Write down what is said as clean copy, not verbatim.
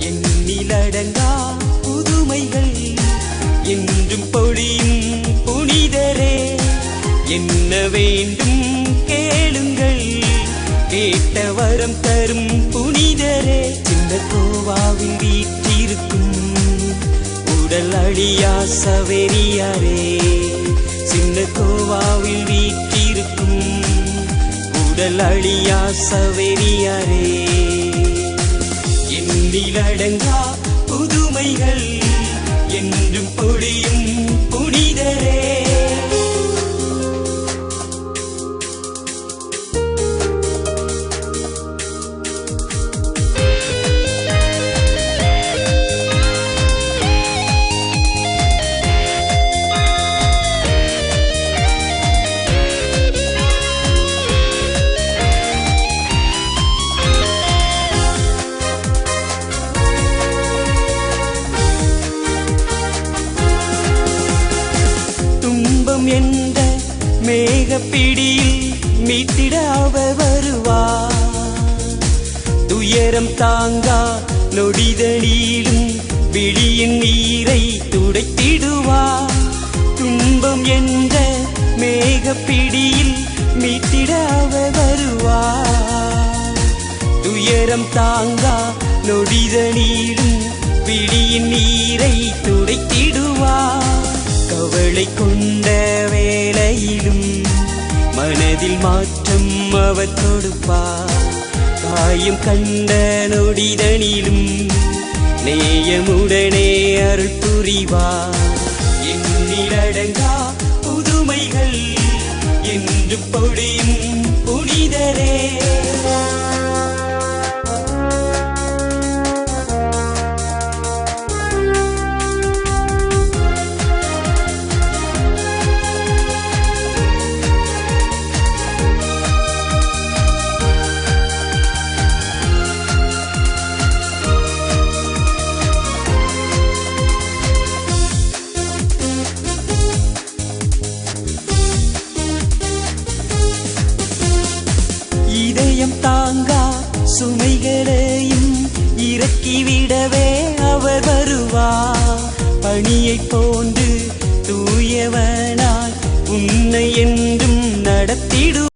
எண்ணிலடங்கா புதுமைகள் என்றும் பொழியும் புனிதரே, என்ன வேண்டும் கேளுங்கள், கேட்ட வரம் தரும் புனிதரே. சின்ன கோவாவில் வீற்றிருக்கும் உடல் அழியா சவேரியாரே, சின்ன கோவாவில் வீற்றிருக்கும் உடல் அழியா சவேரியாரே. எண்ணிலடங்கா புதுமைகள் என்றும் பொழியும் புனிதரே. என்ற மேகப்பிடியில் மீட்டிட அவர் வருவார், துயரம் தாங்கா நொடிதலிலும் விழியின் நீரை துடைத்திடுவார். துன்பம் என்ற மேகப்பிடியில் மீட்டிட அவர் வருவார், துயரம் தாங்கா நொடிதலிலும் விழியின் நீரை துடைத்திடுவார். கவலை கொண்ட வேளையிலும் மனதில் மாற்றம் அவர் கொடுப்பார், காயம் கண்ட நொடிதனிலும் நேயமுடனே அருள் புரிவார். எண்ணிலடங்கா புதுமைகள் என்றும் பொழியும் புனிதரே. இதயம் தாங்கா சுமைகளையும் இறக்கிவிடவே அவர் வருவார், பணியைப் போன்று தூயவனாய் உன்னை என்றும் நடத்திடுவார்.